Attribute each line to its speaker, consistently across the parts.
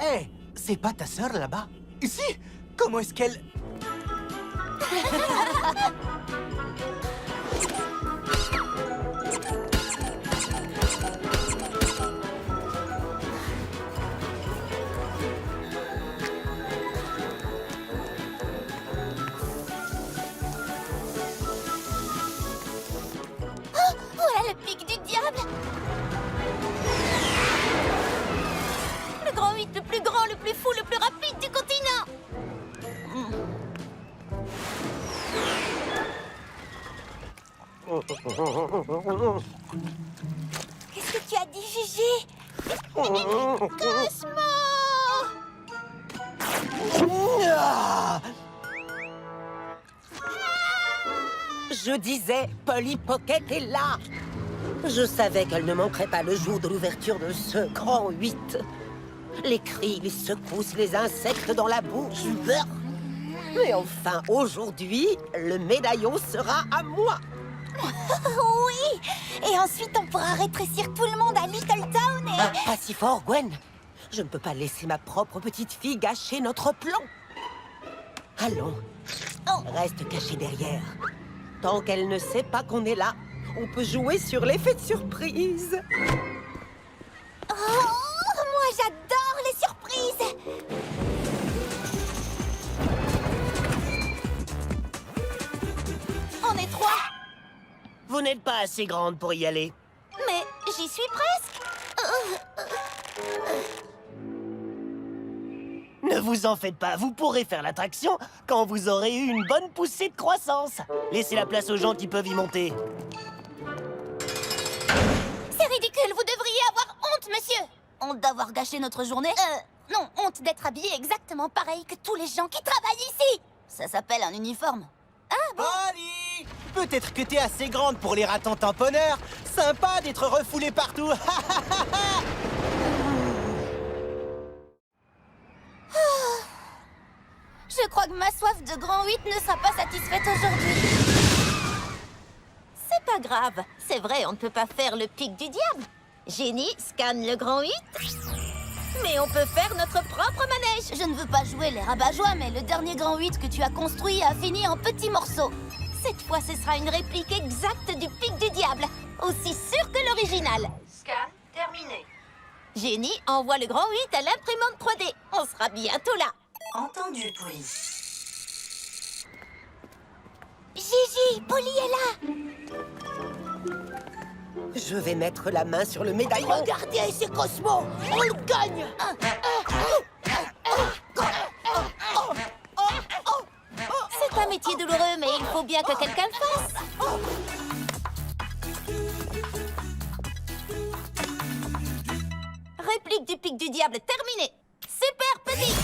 Speaker 1: Hé, c'est pas ta sœur là-bas? Ici? Comment est-ce qu'elle...
Speaker 2: Voilà le pic du diable! Le grand 8, le plus grand, le plus fou, le plus rapide du continent! Qu'est-ce que tu as dit, Gigi? Cosmo!
Speaker 1: Ah!
Speaker 3: Je disais, Polly Pocket est là. Je savais qu'elle ne manquerait pas le jour de l'ouverture de ce grand 8. Les cris, les secousses, les insectes dans la bouche. Mais enfin, aujourd'hui, le médaillon sera à moi.
Speaker 2: Oui! Et ensuite, on pourra rétrécir tout le monde à Little Town et...
Speaker 3: Ah, pas si fort, Gwen. Je ne peux pas laisser ma propre petite fille gâcher notre plan. Allons, reste cachée derrière. Tant qu'elle ne sait pas qu'on est là, on peut jouer sur l'effet de surprise.
Speaker 2: Oh, moi, j'adore les surprises! On est 3.
Speaker 3: Vous n'êtes pas assez grande pour y aller.
Speaker 2: Mais j'y suis presque.
Speaker 4: Ne vous en faites pas, vous pourrez faire l'attraction quand vous aurez eu une bonne poussée de croissance. Laissez la place aux gens qui peuvent y monter.
Speaker 2: C'est ridicule, vous devriez avoir honte, monsieur. Honte d'avoir gâché notre journée? Non, honte d'être habillé exactement pareil que tous les gens qui travaillent ici. Ça s'appelle un uniforme. Ah bon?
Speaker 1: Polly! Peut-être que t'es assez grande pour les ratons tamponneurs. Sympa d'être refoulée partout.
Speaker 2: Je crois que ma soif de grand 8 ne sera pas satisfaite aujourd'hui. C'est pas grave. C'est vrai, on ne peut pas faire le pic du diable. Génie, scanne le grand 8. Mais on peut faire notre propre manège. Je ne veux pas jouer les rabat-joie, mais le dernier grand 8 que tu as construit a fini en petits morceaux. Cette fois, ce sera une réplique exacte du pic du diable. Aussi sûr que l'original.
Speaker 5: Scan terminé.
Speaker 2: Génie, envoie le grand 8 à l'imprimante 3D. On sera bientôt là.
Speaker 5: Entendu, Polly.
Speaker 2: Gigi, Polly est là.
Speaker 3: Je vais mettre la main sur le médaillon.
Speaker 2: Regardez, c'est Cosmo. On le gagne. C'est un métier douloureux, mais il faut bien que quelqu'un le fasse. Réplique du pic du diable terminée. Super petit.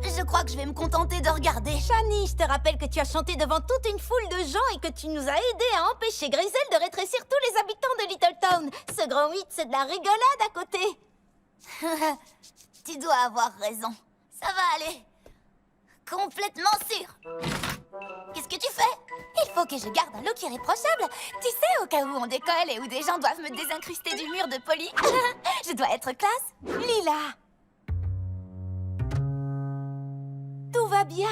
Speaker 2: Je crois que je vais me contenter de regarder. Shani, je te rappelle que tu as chanté devant toute une foule de gens et que tu nous as aidés à empêcher Grisel de rétrécir tous les habitants de Little Town. Ce grand 8, c'est de la rigolade à côté. Tu dois avoir raison. Ça va aller. Complètement sûr. Qu'est-ce que tu fais? Il faut que je garde un look irréprochable. Tu sais, au cas où on décolle et où des gens doivent me désincruster du mur de Polly. Je dois être classe. Lila. Tout va bien.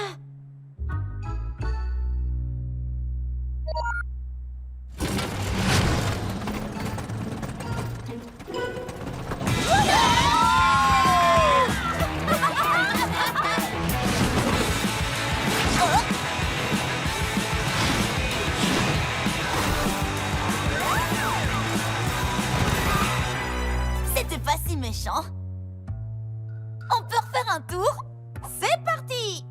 Speaker 2: C'était pas si méchant. On peut refaire un tour? C'est parti!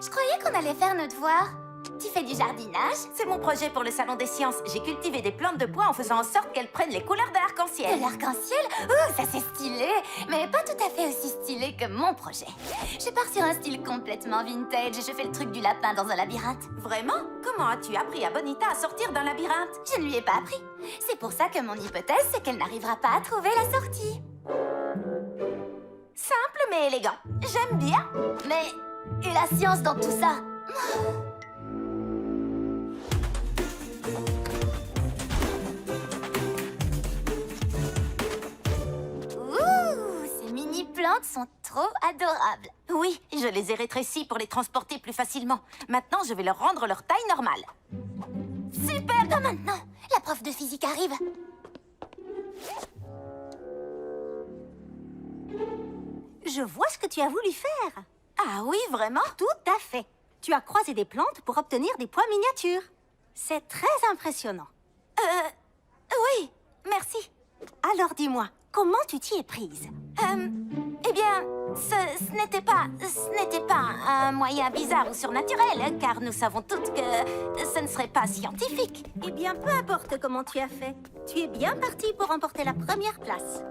Speaker 2: Je croyais qu'on allait faire nos devoirs. Tu fais fait du jardinage?
Speaker 6: C'est mon projet pour le salon des sciences. J'ai cultivé des plantes de bois en faisant en sorte qu'elles prennent les couleurs de
Speaker 2: De
Speaker 6: l'arc-en-ciel.
Speaker 2: l'arc-en-ciel? Ouh, ça c'est stylé! Mais pas tout à fait aussi stylé que mon projet. Je pars sur un style complètement vintage et je fais le truc du lapin dans un labyrinthe.
Speaker 6: Vraiment? Comment as-tu appris à Bonita à sortir d'un labyrinthe?
Speaker 2: Je ne lui ai pas appris. C'est pour ça que mon hypothèse, c'est qu'elle n'arrivera pas à trouver la sortie.
Speaker 6: Simple mais élégant. J'aime bien.
Speaker 2: Mais... et la science dans tout ça? Ouh, ces mini-plantes sont trop adorables.
Speaker 6: Oui, je les ai rétrécis pour les transporter plus facilement. Maintenant, je vais leur rendre leur taille normale.
Speaker 2: Super! Comme maintenant, la prof de physique arrive.
Speaker 7: Je vois ce que tu as voulu faire.
Speaker 6: Ah oui, vraiment?
Speaker 7: Tout à fait. Tu as croisé des plantes pour obtenir des pois miniatures. C'est très impressionnant.
Speaker 6: Oui, merci.
Speaker 7: Alors dis-moi, comment tu t'y es prise?
Speaker 6: Eh bien, ce n'était pas un moyen bizarre ou surnaturel, car nous savons toutes que ce ne serait pas scientifique.
Speaker 7: Eh bien, peu importe comment tu as fait. Tu es bien parti pour remporter la première place.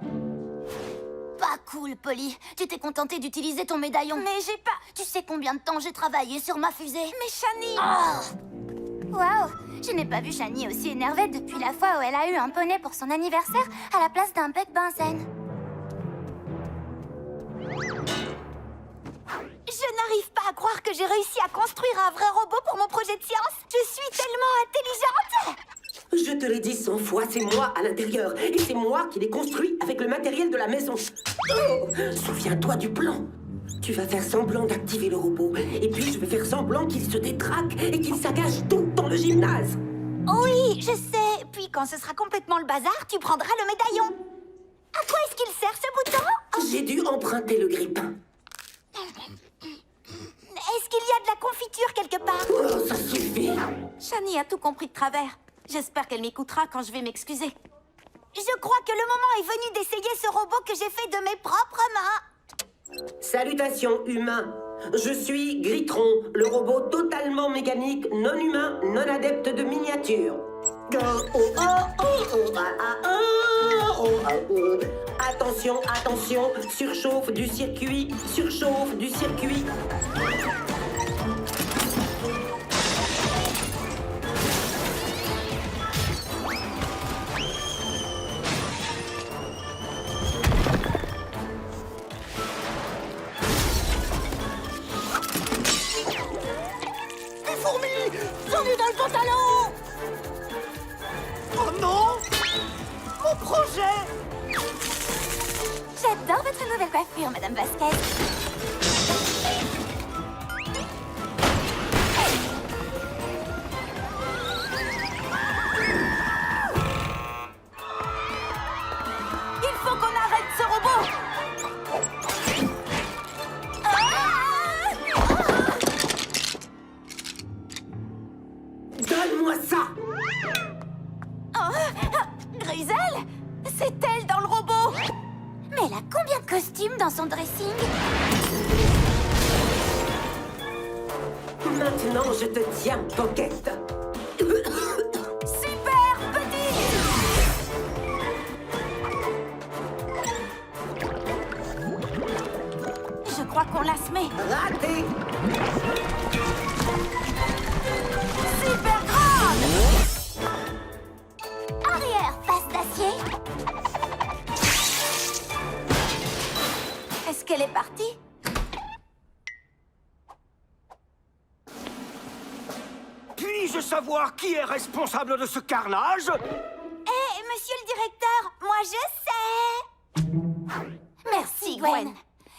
Speaker 2: Pas cool, Polly. Tu t'es contentée d'utiliser ton médaillon.
Speaker 6: Mais j'ai pas...
Speaker 2: Tu sais combien de temps j'ai travaillé sur ma fusée?
Speaker 6: Mais Shani...
Speaker 2: Waouh! Je n'ai pas vu Shani aussi énervée depuis la fois où elle a eu un poney pour son anniversaire à la place d'un bec benzène.
Speaker 6: Je n'arrive pas à croire que j'ai réussi à construire un vrai robot pour mon projet de science. Je suis tellement intelligente.
Speaker 3: Je te l'ai dit 100 fois, c'est moi à l'intérieur. Et c'est moi qui l'ai construit avec le matériel de la maison. Oh, souviens-toi du plan. Tu vas faire semblant d'activer le robot. Et puis je vais faire semblant qu'il se détraque et qu'il saccage tout dans le gymnase.
Speaker 6: Oui, je sais. Puis quand ce sera complètement le bazar, tu prendras le médaillon. À quoi est-ce qu'il sert ce bouton?
Speaker 3: J'ai dû emprunter le grippin.
Speaker 6: Est-ce qu'il y a de la confiture quelque part?
Speaker 3: Oh, ça suffit.
Speaker 6: Shani a tout compris de travers. J'espère qu'elle m'écoutera quand je vais m'excuser. Je crois que le moment est venu d'essayer ce robot que j'ai fait de mes propres mains.
Speaker 3: Salutations, humains. Je suis Gritron, le robot totalement mécanique, non humain, non adepte de miniature. Attention, attention, surchauffe du circuit, surchauffe du circuit.
Speaker 1: Des fourmis! J'en ai dans le pantalon! Oh non! Mon projet!
Speaker 2: J'adore votre nouvelle coiffure, Madame Vasquez.
Speaker 6: Il faut qu'on arrête ce robot.
Speaker 3: Donne-moi ça!
Speaker 6: Grisel? C'est elle dans le robot.
Speaker 2: Mais elle a combien de costumes dans son dressing?
Speaker 3: Maintenant, je te tiens, Pocket.
Speaker 6: Super petit. Je crois qu'on l'a semé.
Speaker 3: Raté!
Speaker 6: Super grande.
Speaker 2: Arrière, face d'acier.
Speaker 6: Est-ce qu'elle est partie?
Speaker 8: Puis-je savoir qui est responsable de ce carnage?
Speaker 2: Monsieur le directeur, moi je sais. Merci, Gwen.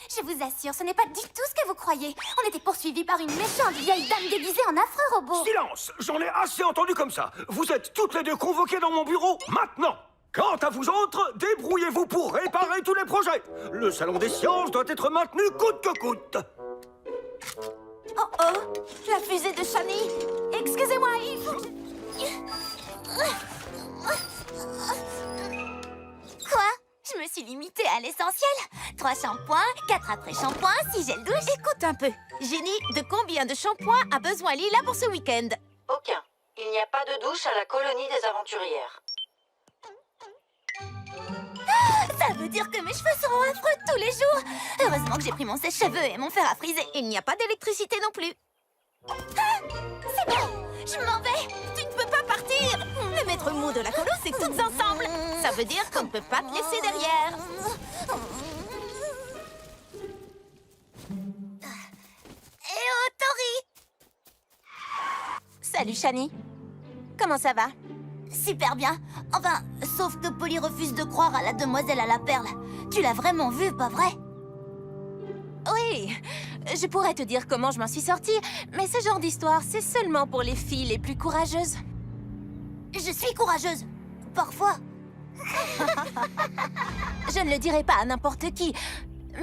Speaker 2: Je vous assure, ce n'est pas du tout ce que vous croyez. On était poursuivis par une méchante vieille dame déguisée en affreux robot.
Speaker 8: Silence! J'en ai assez entendu comme ça. Vous êtes toutes les deux convoquées dans mon bureau maintenant. Quant à vous autres, débrouillez-vous pour réparer tous les projets. Le salon des sciences doit être maintenu coûte que coûte.
Speaker 6: Oh oh, la fusée de Shani. Excusez-moi, il faut...
Speaker 2: Quoi? Je me suis limitée à l'essentiel. 3 shampoings, 4 après-shampoings, 6 gels douche.
Speaker 6: Écoute un peu. Génie, de combien de shampoings a besoin Lila pour ce week-end?
Speaker 5: Aucun. Il n'y a pas de douche à la colonie des aventurières.
Speaker 6: Ça veut dire que mes cheveux seront affreux tous les jours. Heureusement que j'ai pris mon sèche-cheveux et mon fer à friser.
Speaker 2: Il n'y a pas d'électricité non plus.
Speaker 6: C'est bon, je m'en vais.
Speaker 2: Tu ne peux pas partir. Le maître mot de la colo, c'est toutes ensemble. Ça veut dire qu'on ne peut pas te laisser derrière.
Speaker 6: Et oh, Tori!
Speaker 7: Salut, Shani. Comment ça va?
Speaker 6: Super bien. Enfin, sauf que Polly refuse de croire à la demoiselle à la perle. Tu l'as vraiment vue, pas vrai?
Speaker 7: Oui, je pourrais te dire comment je m'en suis sortie, mais ce genre d'histoire, c'est seulement pour les filles les plus courageuses.
Speaker 6: Je suis courageuse. Parfois.
Speaker 7: Je ne le dirai pas à n'importe qui,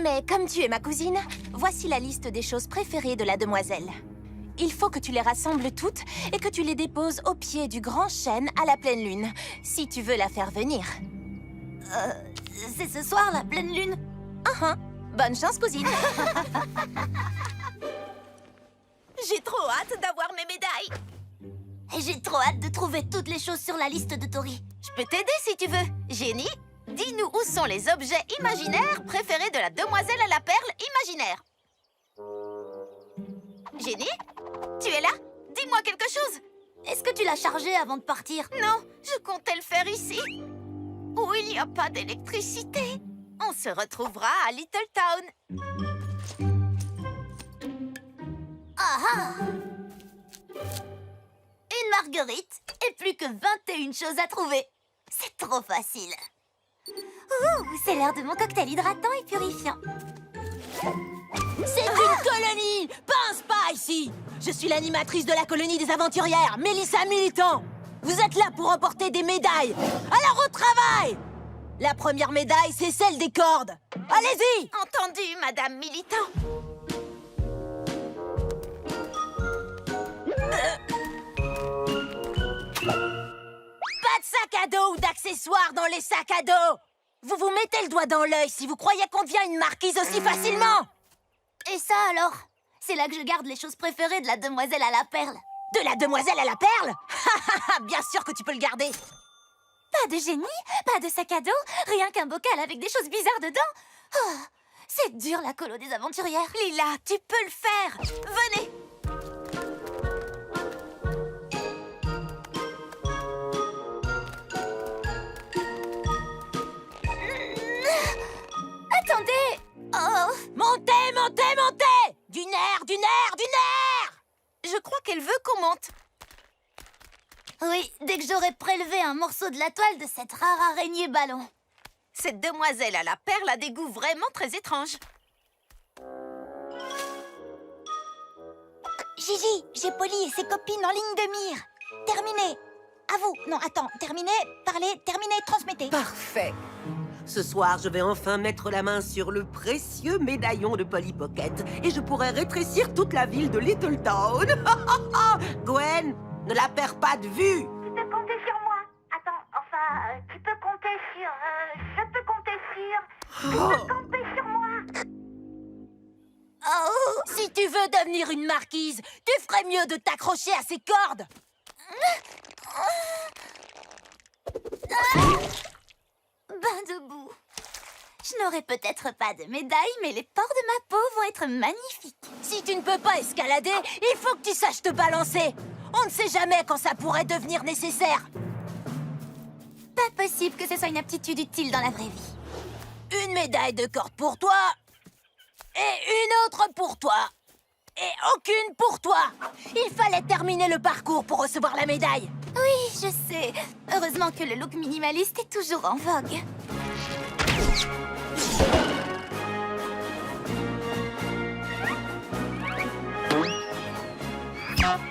Speaker 7: mais comme tu es ma cousine, voici la liste des choses préférées de la demoiselle. Il faut que tu les rassembles toutes et que tu les déposes au pied du grand chêne à la pleine lune, si tu veux la faire venir.
Speaker 6: C'est ce soir, la pleine lune?
Speaker 7: Bonne chance, cousine.
Speaker 2: J'ai trop hâte d'avoir mes médailles.
Speaker 6: Et j'ai trop hâte de trouver toutes les choses sur la liste de Tori.
Speaker 2: Je peux t'aider si tu veux. Jenny, dis-nous où sont les objets imaginaires préférés de la demoiselle à la perle imaginaire. Jenny, tu es là? Dis-moi quelque chose.
Speaker 6: Est-ce que tu l'as chargée avant de partir?
Speaker 2: Non, je comptais le faire ici, où il n'y a pas d'électricité. On se retrouvera à Little Town.
Speaker 6: Ah ah! Une marguerite et plus que 21 choses à trouver. C'est trop facile. Ouh, c'est l'heure de mon cocktail hydratant et purifiant.
Speaker 7: C'est une colonie, pas un spa ici. Je suis l'animatrice de la colonie des aventurières, Mélissa Militant. Vous êtes là pour remporter des médailles. Alors au travail! La première médaille, c'est celle des cordes. Allez-y!
Speaker 2: Entendu, Madame Militant.
Speaker 7: Pas de sac à dos ou d'accessoires dans les sacs à dos. Vous vous mettez le doigt dans l'œil si vous croyez qu'on devient une marquise aussi facilement.
Speaker 6: Et ça alors? C'est là que je garde les choses préférées de la demoiselle à la perle.
Speaker 7: De la demoiselle à la perle? Bien sûr que tu peux le garder.
Speaker 6: Pas de génie, pas de sac à dos, rien qu'un bocal avec des choses bizarres dedans. Oh, c'est dur la colo des aventurières.
Speaker 2: Lila, tu peux le faire. Venez.
Speaker 6: Attendez! Oh!
Speaker 7: Montez, montez, montez! Du nerf, du nerf, du nerf!
Speaker 2: Je crois qu'elle veut qu'on monte.
Speaker 6: Oui, dès que j'aurai prélevé un morceau de la toile de cette rare araignée ballon.
Speaker 2: Cette demoiselle à la perle a des goûts vraiment très étranges.
Speaker 6: Gigi, j'ai Polly et ses copines en ligne de mire. Terminé. À vous. Non, attends. Terminé, parlez, terminé, transmettez.
Speaker 3: Parfait. Ce soir, je vais enfin mettre la main sur le précieux médaillon de Polly Pocket et je pourrai rétrécir toute la ville de Little Town. Gwen, ne la perds pas de vue.
Speaker 6: Tu peux compter sur moi. Attends, enfin, tu peux compter sur... je peux compter sur... Tu peux compter sur moi.
Speaker 7: Oh, si tu veux devenir une marquise, tu ferais mieux de t'accrocher à ces cordes.
Speaker 6: Ben debout. Je n'aurai peut-être pas de médaille, mais les pores de ma peau vont être magnifiques.
Speaker 7: Si tu ne peux pas escalader, il faut que tu saches te balancer. On ne sait jamais quand ça pourrait devenir nécessaire.
Speaker 6: Pas possible que ce soit une aptitude utile dans la vraie vie.
Speaker 7: Une médaille de corde pour toi, et une autre pour toi, et aucune pour toi. Il fallait terminer le parcours pour recevoir la médaille.
Speaker 6: Oui, je sais. Heureusement que le look minimaliste est toujours en vogue.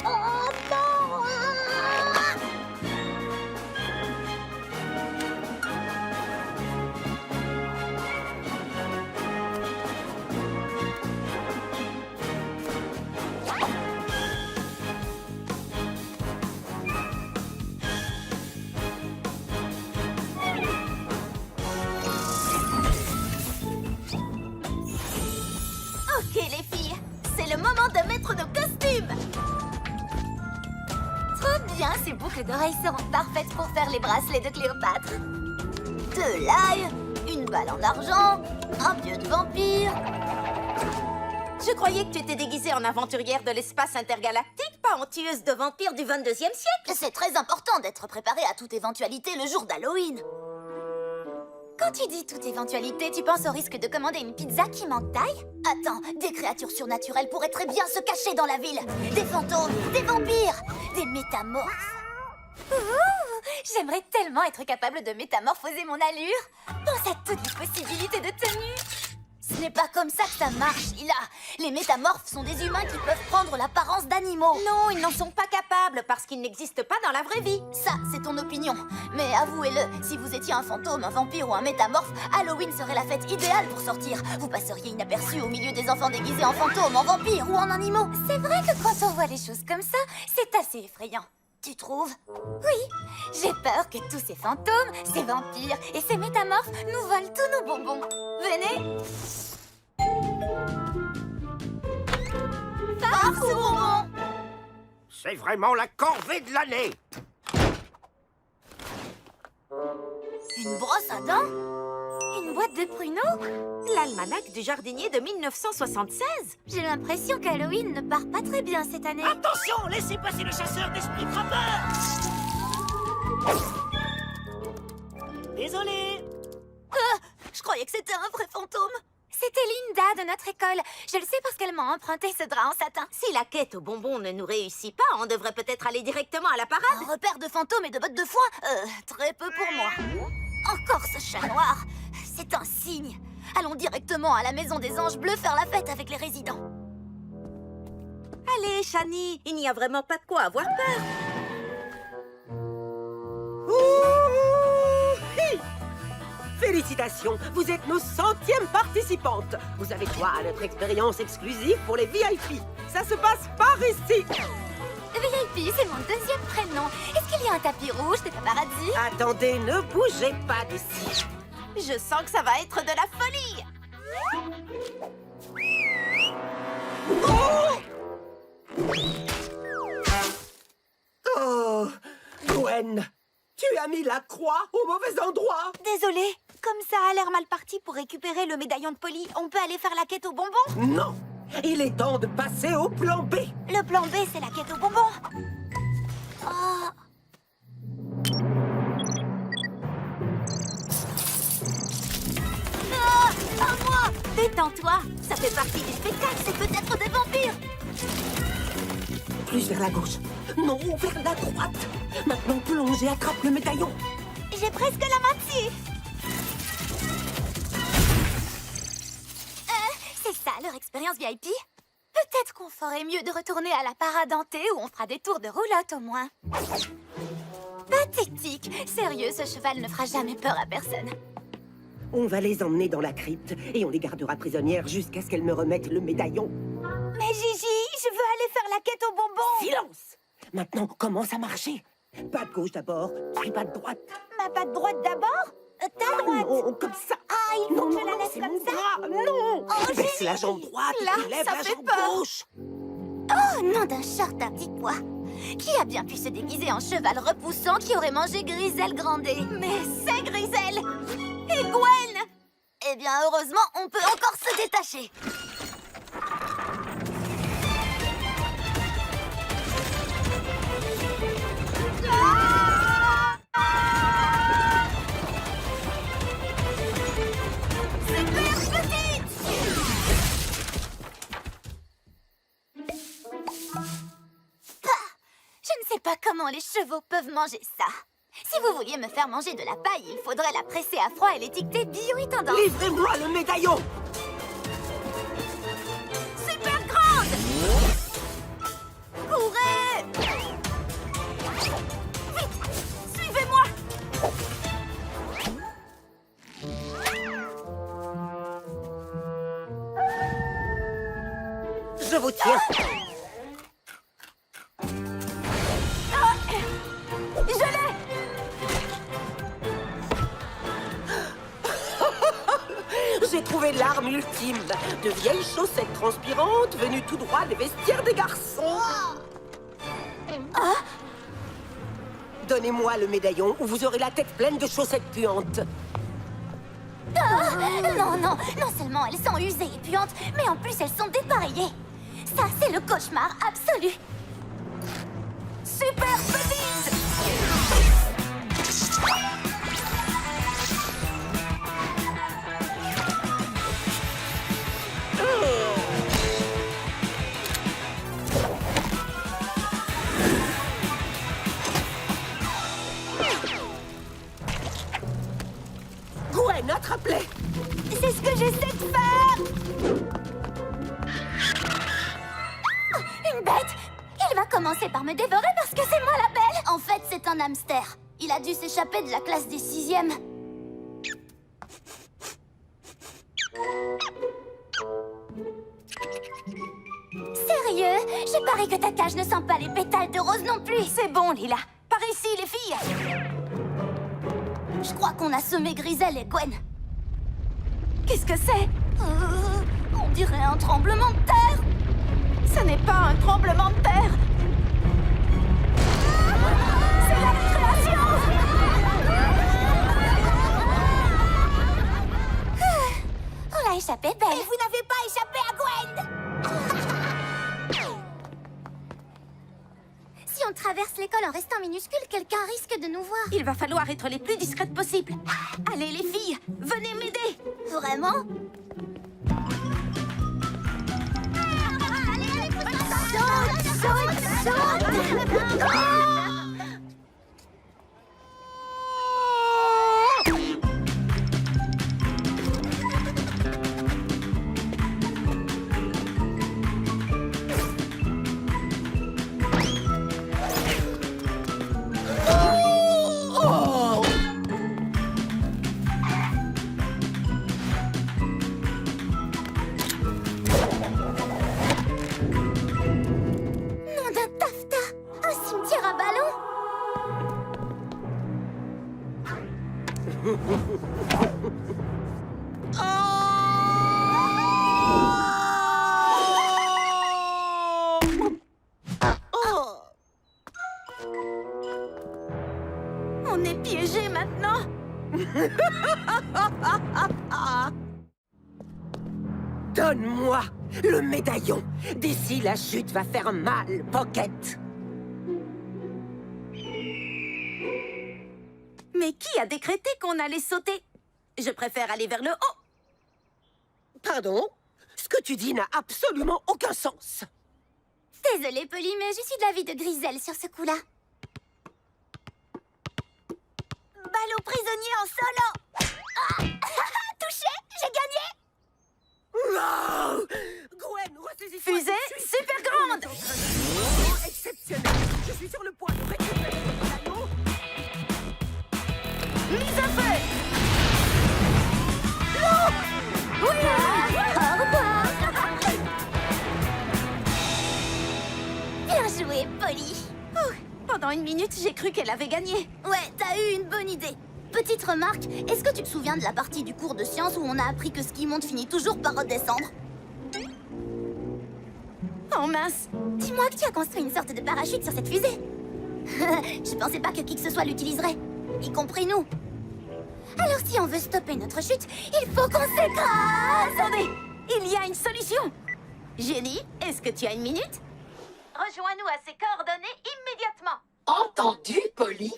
Speaker 6: Oh non! boucles d'oreilles seront parfaites pour faire les bracelets de Cléopâtre. De l'ail, une balle en argent, un pieu de vampire.
Speaker 2: Je croyais que tu étais déguisée en aventurière de l'espace intergalactique, pas en tueuse de vampires du 22e siècle.
Speaker 6: C'est très important d'être préparé à toute éventualité le jour d'Halloween. Quand tu dis toute éventualité, tu penses au risque de commander une pizza qui manque d'ail? Attends, des créatures surnaturelles pourraient très bien se cacher dans la ville. Des fantômes, des vampires, des métamorphes. Ouh, j'aimerais tellement être capable de métamorphoser mon allure. Pense à toutes les possibilités de tenue. Ce n'est pas comme ça que ça marche, Lila. Les métamorphes sont des humains qui peuvent prendre l'apparence d'animaux.
Speaker 2: Non, ils n'en sont pas capables parce qu'ils n'existent pas dans la vraie vie.
Speaker 6: Ça, c'est ton opinion. Mais avouez-le, si vous étiez un fantôme, un vampire ou un métamorphe, Halloween serait la fête idéale pour sortir. Vous passeriez inaperçu au milieu des enfants déguisés en fantômes, en vampires ou en animaux. C'est vrai que quand on voit les choses comme ça, c'est assez effrayant. Tu trouves? Oui, j'ai peur que tous ces fantômes, ces vampires et ces métamorphes nous volent tous nos bonbons. Venez. Farce aux bonbons.
Speaker 8: C'est vraiment la corvée de l'année.
Speaker 6: Une brosse à dents? Une boîte de pruneaux?
Speaker 2: L'almanach du jardinier de 1976.
Speaker 6: J'ai l'impression qu'Halloween ne part pas très bien cette année.
Speaker 4: Attention, laissez passer le chasseur d'esprits frappeurs. Désolé.
Speaker 6: Je croyais que c'était un vrai fantôme. C'était Linda de notre école. Je le sais parce qu'elle m'a emprunté ce drap en satin.
Speaker 2: Si la quête aux bonbons ne nous réussit pas, on devrait peut-être aller directement à la parade.
Speaker 6: Un repère de fantômes et de bottes de foin? Très peu pour moi. Encore ce chat noir. C'est un signe. Allons directement à la maison des anges bleus faire la fête avec les résidents.
Speaker 2: Allez, Shani, il n'y a vraiment pas de quoi avoir peur.
Speaker 3: Félicitations, vous êtes nos 100e participantes. Vous avez droit à notre expérience exclusive pour les VIP. Ça se passe par ici.
Speaker 6: VIP, c'est mon deuxième prénom. Est-ce qu'il y a un tapis rouge, des paparazzi?
Speaker 3: Attendez, ne bougez pas d'ici.
Speaker 2: Je sens que ça va être de la folie.
Speaker 3: Oh, Gwen, tu as mis la croix au mauvais endroit.
Speaker 6: Désolée, comme ça a l'air mal parti pour récupérer le médaillon de Polly, on peut aller faire la quête aux bonbons?
Speaker 3: Non, il est temps de passer au plan B.
Speaker 6: Le plan B, c'est la quête aux bonbons. Oh. Ah, à moi! Détends-toi, ça fait partie du spectacle, c'est peut-être des vampires.
Speaker 3: Plus vers la gauche. Non, vers la droite. Maintenant, plonge et attrape le médaillon.
Speaker 6: J'ai presque la moitié. C'est ça, leur expérience VIP? Peut-être qu'on ferait mieux de retourner à la parade hantée où on fera des tours de roulotte au moins. Pathétique. Sérieux, ce cheval ne fera jamais peur à personne.
Speaker 3: On va les emmener dans la crypte et on les gardera prisonnières jusqu'à ce qu'elles me remettent le médaillon.
Speaker 6: Mais Gigi, je veux aller faire la quête aux bonbons.
Speaker 3: Silence! Maintenant, commence à marcher. Pas de gauche d'abord, puis pas de droite.
Speaker 6: Ma patte droite d'abord? Ta droite?
Speaker 3: Non, comme ça.
Speaker 6: Ah, il faut que je la laisse
Speaker 3: c'est
Speaker 6: comme
Speaker 3: mon
Speaker 6: ça.
Speaker 3: bras. Non!
Speaker 6: Oh,
Speaker 3: Baisse
Speaker 6: Gigi.
Speaker 3: la jambe droite
Speaker 6: Là,
Speaker 3: et lève
Speaker 6: ça
Speaker 3: la
Speaker 6: fait
Speaker 3: jambe
Speaker 6: peur.
Speaker 3: gauche.
Speaker 6: Oh, nom d'un short à petits pois. Qui a bien pu se déguiser en cheval repoussant qui aurait mangé Griselle Grandet? Mais c'est Griselle! Et Gwen! Eh bien, heureusement, on peut encore se détacher. Super petite! Je ne sais pas comment les chevaux peuvent manger ça. Si vous vouliez me faire manger de la paille, il faudrait la presser à froid et l'étiqueter bio et tendance.
Speaker 3: Livrez-moi le médaillon!
Speaker 6: Super grande! Courez! Vite! Suivez-moi!
Speaker 3: Je vous tiens.
Speaker 6: Je l'ai!
Speaker 3: J'ai trouvé l'arme ultime. De vieilles chaussettes transpirantes venues tout droit des vestiaires des garçons. Donnez-moi le médaillon ou vous aurez la tête pleine de chaussettes puantes.
Speaker 6: Non, non, non seulement elles sont usées et puantes, mais en plus elles sont dépareillées. Ça, c'est le cauchemar absolu. Super Puppies!
Speaker 3: Gwen, attrape-les!
Speaker 6: C'est ce que j'essaie de faire! Une bête! Il va commencer par me dévorer parce que c'est moi la belle! En fait, c'est un hamster. Il a dû s'échapper de la classe des 6e. Sérieux? Je parie que ta cage ne sent pas les pétales de rose non plus!
Speaker 7: C'est bon, Lila. Par ici, les filles.
Speaker 6: Je crois qu'on a semé Grisel et Gwen.
Speaker 7: Qu'est-ce que c'est?
Speaker 6: On dirait un tremblement de terre!
Speaker 7: Ce n'est pas un tremblement de terre.
Speaker 6: C'est la récréation! On l'a échappé belle! Et vous n'avez pas échappé à Gwen! Si on traverse l'école en restant minuscule, quelqu'un risque de nous voir.
Speaker 7: Il va falloir être les plus discrètes possibles. Allez, les filles, venez m'aider.
Speaker 6: Vraiment? Saute, saute, saute! Nom d'un taffetas! Un cimetière à ballons!
Speaker 7: On est piégés maintenant.
Speaker 3: Donne-moi le médaillon. D'ici, la chute va faire mal, Pocket.
Speaker 7: Mais qui a décrété qu'on allait sauter? Je préfère aller vers le haut.
Speaker 3: Pardon? Ce que tu dis n'a absolument aucun sens.
Speaker 6: Désolée, Polly, mais je suis de l'avis de Grisel sur ce coup-là. Balle au prisonnier en solo! Ah touché! J'ai gagné!
Speaker 3: Wow! Gwen, ressaisis-toi.
Speaker 7: Fusée super grande.
Speaker 3: Exceptionnel. Je suis sur le point de récupérer le médaillon.
Speaker 7: Mise à feu.
Speaker 6: Au revoir! Bien joué, Polly!
Speaker 7: Pendant une minute, j'ai cru qu'elle avait gagné.
Speaker 6: Ouais, t'as eu une bonne idée. Petite remarque, est-ce que tu te souviens de la partie du cours de sciences où on a appris que ce qui monte finit toujours par redescendre?
Speaker 7: Oh mince.
Speaker 6: Dis-moi que tu as construit une sorte de parachute sur cette fusée. Je pensais pas que qui que ce soit l'utiliserait, y compris nous. Alors si on veut stopper notre chute, il faut qu'on s'écrase!
Speaker 7: Attendez, il y a une solution. Jenny, est-ce que tu as une minute? Rejoins-nous à ces coordonnées immédiatement.
Speaker 3: Entendu, Polly?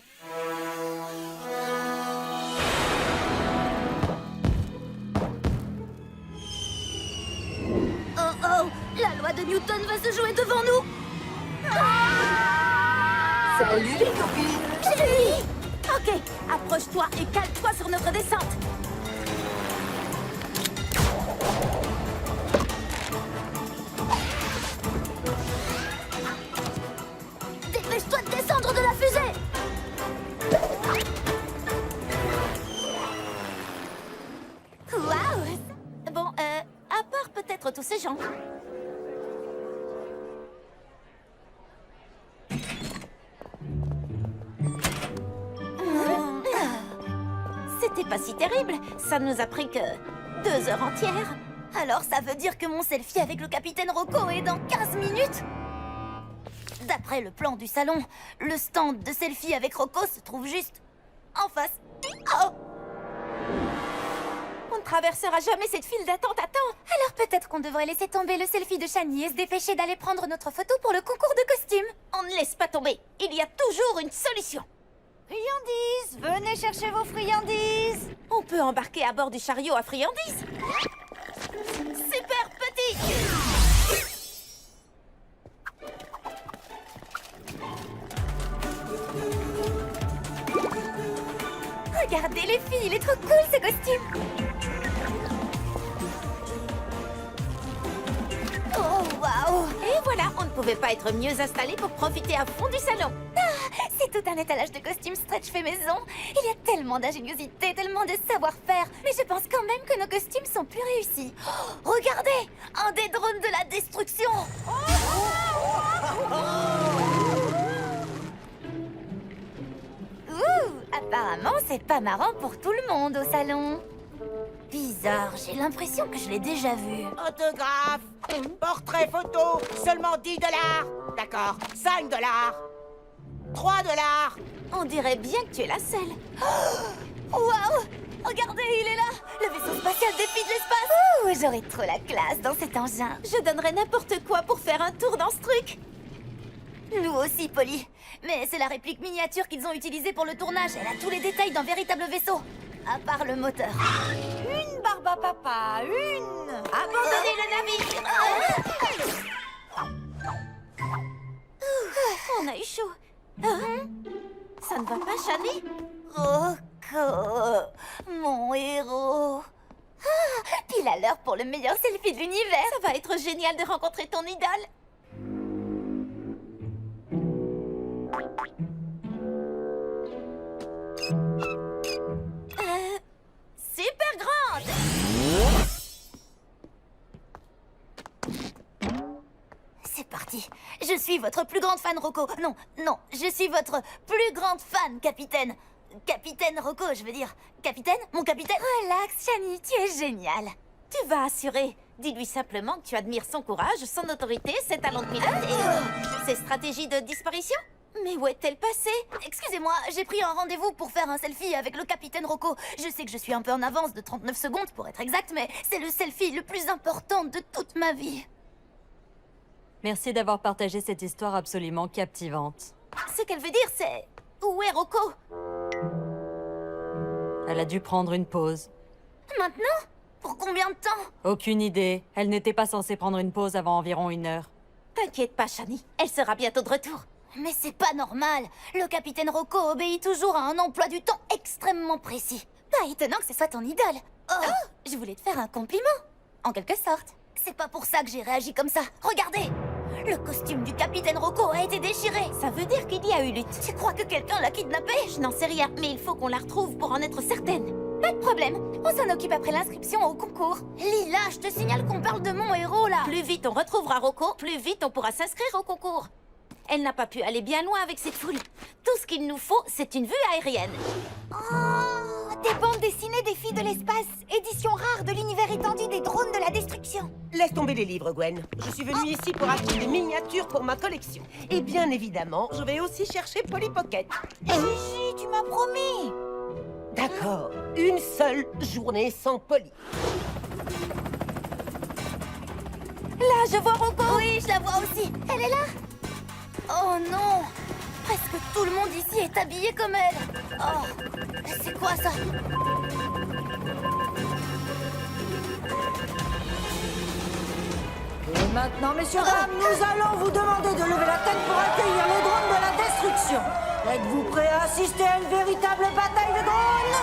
Speaker 6: Oh oh! La loi de Newton va se jouer devant nous!
Speaker 3: Salut les copines!
Speaker 6: Jenny!
Speaker 7: Ok, approche-toi et cale-toi sur notre descente.
Speaker 6: Dépêche-toi de descendre de la fusée!
Speaker 7: Waouh! Bon, à part peut-être tous ces gens. C'était pas si terrible. Ça nous a pris que 2 heures entières.
Speaker 6: Alors ça veut dire que mon selfie avec le capitaine Rocco est dans 15 minutes? D'après le plan du salon, le stand de selfie avec Rocco se trouve juste en face. Oh!
Speaker 7: On ne traversera jamais cette file d'attente à temps.
Speaker 6: Alors peut-être qu'on devrait laisser tomber le selfie de Shani et se dépêcher d'aller prendre notre photo pour le concours de costumes.
Speaker 2: On ne laisse pas tomber. Il y a toujours une solution.
Speaker 6: Friandises, venez chercher vos friandises.
Speaker 2: On peut embarquer à bord du chariot à friandises.
Speaker 6: Super petit. Regardez les filles, il est trop cool ce costume. Oh waouh.
Speaker 2: Et voilà, on ne pouvait pas être mieux installé pour profiter à fond du salon.
Speaker 6: C'est tout un étalage de costumes stretch fait maison. Il y a tellement d'ingéniosité, tellement de savoir-faire. Mais je pense quand même que nos costumes sont plus réussis. Oh, regardez, un des drones de la destruction. Apparemment, c'est pas marrant pour tout le monde au salon. Bizarre, j'ai l'impression que je l'ai déjà vu.
Speaker 3: Autographe, portrait photo, seulement 10 $. D'accord, 5 $. 3 $.
Speaker 2: On dirait bien que tu es la seule.
Speaker 6: Waouh! Regardez, il est là! Le vaisseau spatial défie de l'espace! Ouh, j'aurais trop la classe dans cet engin.
Speaker 2: Je donnerais n'importe quoi pour faire un tour dans ce truc.
Speaker 6: Nous aussi, Polly. Mais c'est la réplique miniature qu'ils ont utilisée pour le tournage. Elle a tous les détails d'un véritable vaisseau. À part le moteur.
Speaker 2: Une barbe à papa, une. Abandonnez le navire. On a eu chaud. Ça ne va pas, Shani?
Speaker 6: Rocco, mon héros. Pile à l'heure pour le meilleur selfie de l'univers.
Speaker 2: Ça va être génial de rencontrer ton idole. Super grande.
Speaker 6: C'est parti. Je suis votre plus grande fan, Rocco. Non, non, je suis votre plus grande fan, capitaine. Capitaine Rocco, je veux dire. Capitaine? Mon capitaine? Relax, Shani, tu es génial.
Speaker 2: Tu vas assurer. Dis-lui simplement que tu admires son courage, son autorité, ses talents de pilote et ses stratégies de disparition. Mais où est-elle passée?
Speaker 6: Excusez-moi, j'ai pris un rendez-vous pour faire un selfie avec le capitaine Rocco. Je sais que je suis un peu en avance de 39 secondes pour être exact, mais c'est le selfie le plus important de toute ma vie.
Speaker 9: Merci d'avoir partagé cette histoire absolument captivante.
Speaker 2: Ce qu'elle veut dire, c'est... Où est Rocco?
Speaker 9: Elle a dû prendre une pause.
Speaker 6: Maintenant? Pour combien de temps?
Speaker 9: Aucune idée. Elle n'était pas censée prendre une pause avant environ 1 heure.
Speaker 2: T'inquiète pas, Shani. Elle sera bientôt de retour.
Speaker 6: Mais c'est pas normal. Le capitaine Rocco obéit toujours à un emploi du temps extrêmement précis. Pas étonnant que ce soit ton idole. Oh, je voulais te faire un compliment. En quelque sorte. C'est pas pour ça que j'ai réagi comme ça. Regardez! Le costume du capitaine Rocco a été déchiré.
Speaker 2: Ça veut dire qu'il y a eu lutte.
Speaker 6: Tu crois que quelqu'un l'a kidnappé?
Speaker 2: Je n'en sais rien, mais il faut qu'on la retrouve pour en être certaine.
Speaker 6: Pas de problème. On s'en occupe après l'inscription au concours. Lila, je te signale qu'on parle de mon héros, là.
Speaker 2: Plus vite on retrouvera Rocco, plus vite on pourra s'inscrire au concours. Elle n'a pas pu aller bien loin avec cette foule. Tout ce qu'il nous faut, c'est une vue aérienne.
Speaker 6: Oh, des bandes dessinées des filles de l'espace. Édition rare de l'univers étendu des drones de la destruction.
Speaker 3: Laisse tomber les livres, Gwen. Je suis venue ici pour acheter des miniatures pour ma collection. Et bien évidemment, je vais aussi chercher Polly Pocket.
Speaker 6: Gigi, tu m'as promis.
Speaker 3: D'accord, une seule journée sans Polly.
Speaker 6: Là, je vois Rocco. Oui, je la vois aussi. Elle est là. Oh non. Presque tout le monde ici est habillé comme elle. Oh, c'est quoi ça?
Speaker 10: Et maintenant, messieurs, dames, nous allons vous demander de lever la tête pour accueillir le drone de la destruction. Êtes-vous prêts à assister à une véritable bataille de drones?